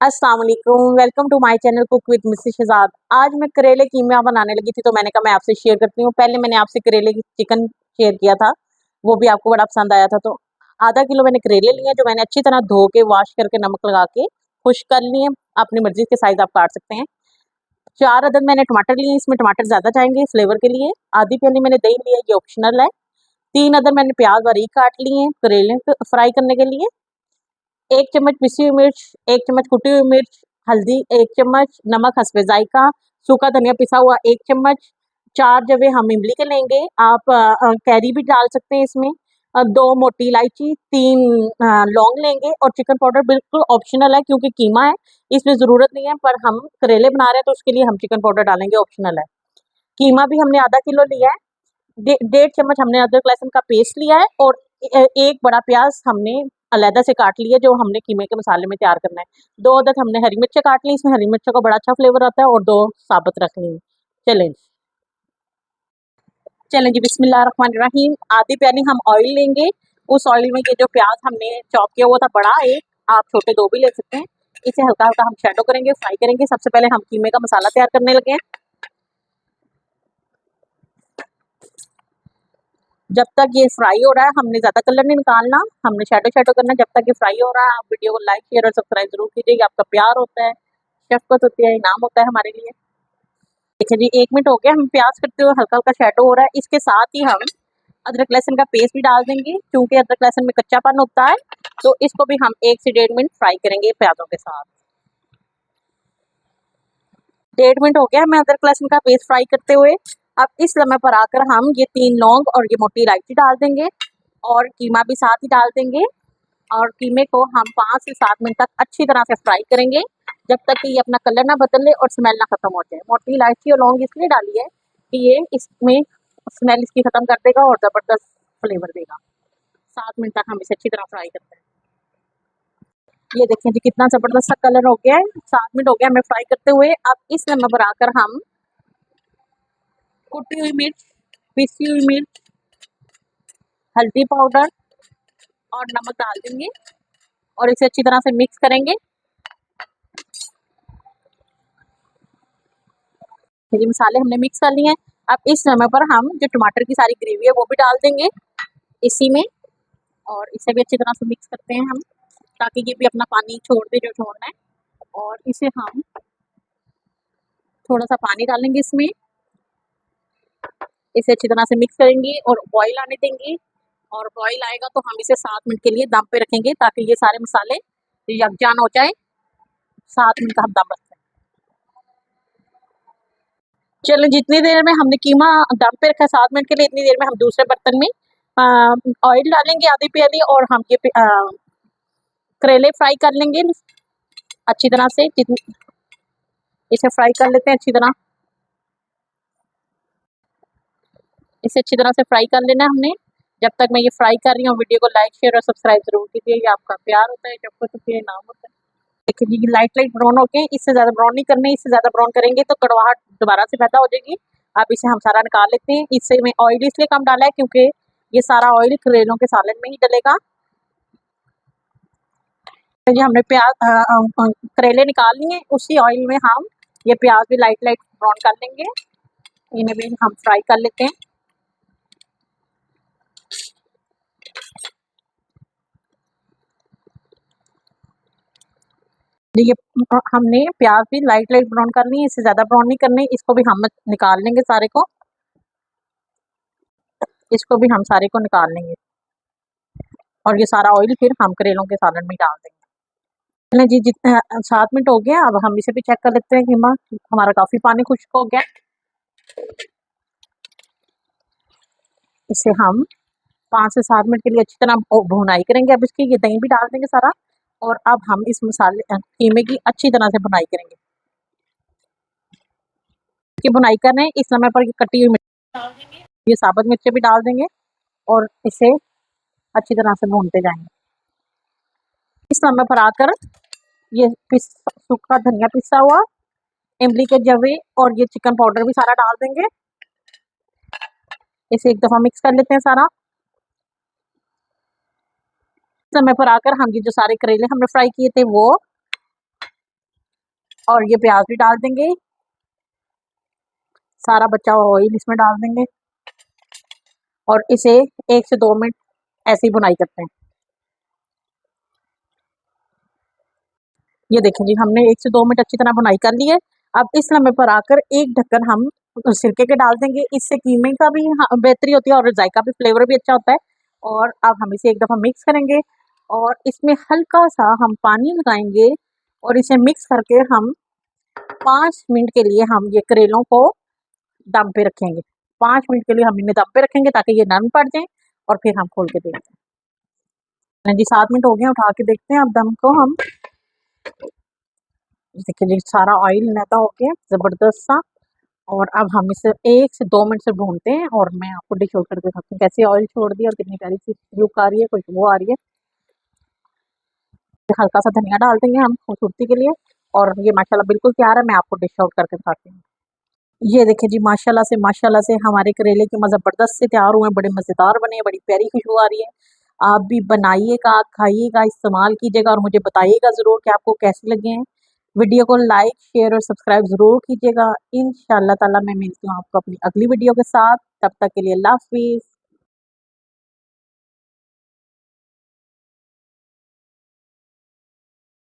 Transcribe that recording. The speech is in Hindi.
अस्सलाम वालेकुम, welcome to my channel cook with mrs Shahzad. आज मैं करेले कीमा बनाने लगी थी तो मैंने कहा मैं आपसे शेयर करती हूँ। पहले मैंने आपसे करेले की चिकन शेयर किया था, वो भी आपको बड़ा पसंद आया था। तो आधा किलो मैंने करेले लिए जो मैंने अच्छी तरह धो के वॉश करके नमक लगा के खुश कर लिए। अपनी मर्जी के साइज आप काट सकते हैं। 4 अदद मैंने टमाटर लिए, इसमें टमाटर ज़्यादा जाएंगे फ्लेवर के लिए। आधी प्याली मैंने दही लिया, ये ऑप्शनल है। 3 अदद मैंने प्याज बारीक काट लिए हैं करेले फ्राई करने के लिए। 1 चम्मच पिसी हुई मिर्च, 1 चम्मच कुटी हुई मिर्च, हल्दी 1 चम्मच, नमक हस्बे जायका, सूखा धनिया पिसा हुआ 1 चम्मच, 4 जवे हम इमली के लेंगे। आप कैरी भी डाल सकते हैं इसमें। 2 मोटी इलायची, 3 लौंग लेंगे और चिकन पाउडर बिल्कुल ऑप्शनल है क्योंकि कीमा है, इसमें ज़रूरत नहीं है, पर हम करेले बना रहे हैं तो उसके लिए हम चिकन पाउडर डालेंगे, ऑप्शनल है। कीमा भी हमने आधा किलो लिया है। 1.5 चम्मच हमने अदरक लहसुन का पेस्ट लिया है और 1 बड़ा प्याज हमने अलहदा से काट लिया जो हमने कीमे के मसाले में तैयार करना है। 2 अदद हमने हरी मिर्चें काट ली, इसमें हरी मिर्चों का बड़ा अच्छा फ्लेवर आता है और 2 साबुत रख ली। चलें चलें जी, बिस्मिल्लाहिर्रहमानिर्रहीम। आधी प्याली हम ऑयल लेंगे। उस ऑयल में ये जो प्याज हमने चॉप किया हुआ था बड़ा एक, आप छोटे 2 भी ले सकते हैं। इसे हल्का हल्का हम शैडो करेंगे, फ्राई करेंगे। सबसे पहले हम कीमे का मसाला तैयार करने लगे हैं। जब तक ये फ्राई हो रहा है हमने ज़्यादा कलर नहीं निकालना, हमने शैडो शैडो करना है। जब तक ये फ्राई हो रहा है आप वीडियो को लाइक शेयर और सब्सक्राइब जरूर कीजिएगा। आपका प्यार होता है, शफ़क़त होती है, इनाम होता है हमारे लिए। देखिए जी, 1 मिनट हो गया, हम प्याज करते हुए हल्का हल्का शैडो हो रहा है। इसके साथ ही हम अदरक लहसुन का पेस्ट भी डाल देंगे क्योंकि अदरक लहसुन में कच्चापन होता है। तो इसको भी हम 1 से 1.5 मिनट फ्राई करेंगे प्याजों के साथ। 1.5 मिनट हो गया हमें अदरक लहसुन का पेस्ट फ्राई करते हुए। अब इस समय पर आकर हम ये 3 लौंग और ये मोटी इलायची डाल देंगे और कीमा भी साथ ही डाल देंगे और कीमे को हम 5 से 7 मिनट तक अच्छी तरह से फ्राई करेंगे जब तक कि ये अपना कलर ना बदल ले और स्मेल ना खत्म हो जाए। मोटी इलायची और लौंग इसलिए डाली है कि ये इसमें स्मेल इसकी खत्म कर देगा और ज़बरदस्त फ्लेवर देगा। 7 मिनट तक हम इसे अच्छी तरह फ्राई करते हैं। ये देखें जी कितना ज़बरदस्त सा कलर हो गया है। 7 मिनट हो गया हमें फ्राई करते हुए। अब इस समय पर आकर हम कुटी हुई मिर्च, पिसी हुई मिर्च, हल्दी पाउडर और नमक डाल देंगे और इसे अच्छी तरह से मिक्स करेंगे। ये मसाले हमने मिक्स कर लिए हैं। अब इस समय पर हम जो टमाटर की सारी ग्रेवी है वो भी डाल देंगे इसी में और इसे भी अच्छी तरह से मिक्स करते हैं हम ताकि ये भी अपना पानी छोड़ दे जो छोड़ना है। और इसे हम थोड़ा सा पानी डालेंगे इसमें, इसे अच्छी तरह से मिक्स करेंगे और बॉईल आने देंगे। और बॉईल आएगा तो हम इसे 7 मिनट के लिए दम पे रखेंगे ताकि ये सारे मसाले यकजान हो जाए। 7 मिनट का हम दम रखते हैं। चलो जितनी देर में हमने कीमा दम पे रखा 7 मिनट के लिए, इतनी देर में हम दूसरे बर्तन में ऑयल डालेंगे आधी प्याली और हम ये करेले फ्राई कर लेंगे अच्छी तरह से। जितनी इसे फ्राई कर लेते हैं अच्छी तरह, इसे अच्छी तरह से फ्राई कर लेना है हमने। जब तक मैं ये फ्राई कर रही हूँ वीडियो को लाइक शेयर और सब्सक्राइब जरूर कीजिए, ये आपका प्यार होता है, जब कुछ नाम होता है। देखिए जी लाइट लाइट ब्राउन हो गए, इससे ज़्यादा ब्राउन नहीं करने, इससे ज़्यादा ब्राउन करेंगे तो कड़वाहट दोबारा से पैदा हो जाएगी। अब इसे हम सारा निकाल लेते हैं। इससे मैं ऑयल इसलिए कम डाला है क्योंकि ये सारा ऑयल करेलों के सालन में ही डलेगा। तो ये हमने करेले निकाल लिए, उसी ऑयल में हम ये प्याज भी लाइट लाइट ब्राउन कर लेंगे, इन्हें भी हम फ्राई कर लेते हैं। ये हमने प्याज भी लाइट लाइट ब्राउन करनी है, इससे ज़्यादा ब्राउन नहीं करनी। इसको भी हम निकाल लेंगे सारे को, इसको भी हम सारे को निकाल लेंगे और ये सारा ऑयल फिर हम करेलों के सालन में डाल देंगे। चलें जी, जितने 7 मिनट हो गया, अब हम इसे भी चेक कर लेते हैं कि हमारा काफ़ी पानी खुश्क हो गया। इसे हम 5 से 7 मिनट के लिए अच्छी तरह भुनाई करेंगे। अब इसकी ये दही भी डाल देंगे सारा और अब हम इस मसाले कीमे की अच्छी तरह से भुनाई करेंगे। इसकी भुनाई कर रहे हैं, इस समय पर ये कटी हुई मिर्च डाल देंगे, ये साबुत मिर्चें भी डाल देंगे और इसे अच्छी तरह से भूनते जाएंगे। इस समय पर आकर ये सूखा धनिया पिसा हुआ, इमली के जवे और ये चिकन पाउडर भी सारा डाल देंगे। इसे एक दफ़ा मिक्स कर लेते हैं सारा। समय पर आकर हम ये जो सारे करेले हमने फ्राई किए थे वो और ये प्याज भी डाल देंगे, सारा बचा हुआ ऑयल इसमें डाल देंगे और इसे 1 से 2 मिनट ऐसे ही बुनाई करते हैं। ये देखें जी, हमने 1 से 2 मिनट अच्छी तरह बुनाई कर ली है। अब इस लम्हे पर आकर एक ढक्कन हम सिरके के डाल देंगे, इससे कीमे का भी बेहतरी होती है और जायका भी, फ्लेवर भी अच्छा होता है। और अब हम इसे एक दफ़ा मिक्स करेंगे और इसमें हल्का सा हम पानी लगाएंगे और इसे मिक्स करके हम 5 मिनट के लिए हम ये करेलों को दम पे रखेंगे। 5 मिनट के लिए हम इन्हें दम पे रखेंगे ताकि ये नरम पड़ जाएँ और फिर हम खोल के देखते हैं। जी 7 मिनट हो गए हैं, उठा के देखते हैं अब दम को हम। देखिए जी, सारा ऑयल लहता हो गया ज़बरदस्त सा। और अब हम इसे 1 से 2 मिनट से भूनते हैं और मैं आपको डिश आउट करके दिखाती हूँ कैसे ऑयल छोड़ दिया और कितनी प्यारी सी लुक आ रही है, खुशबू आ रही है। हल्का सा धनिया डाल देंगे हम खूबसूरती के लिए और ये माशाल्लाह बिल्कुल तैयार है। मैं आपको डिश आउट करके दिखाती हूँ। ये देखिए जी, माशाल्लाह से हमारे करेले कीमा ज़बरदस्त से तैयार हुए हैं, बड़े मज़ेदार बने हैं, बड़ी प्यारी खुशबू आ रही है। आप भी बनाइएगा, खाइएगा, इस्तेमाल कीजिएगा और मुझे बताइएगा ज़रूर कि आपको कैसे लगे हैं। वीडियो को लाइक, शेयर और सब्सक्राइब ज़रूर कीजिएगा। इंशाअल्लाह ताला मैं मिलती हूँ आपको अपनी अगली वीडियो के साथ। तब तक के लिए अल्लाह हाफ़िज़।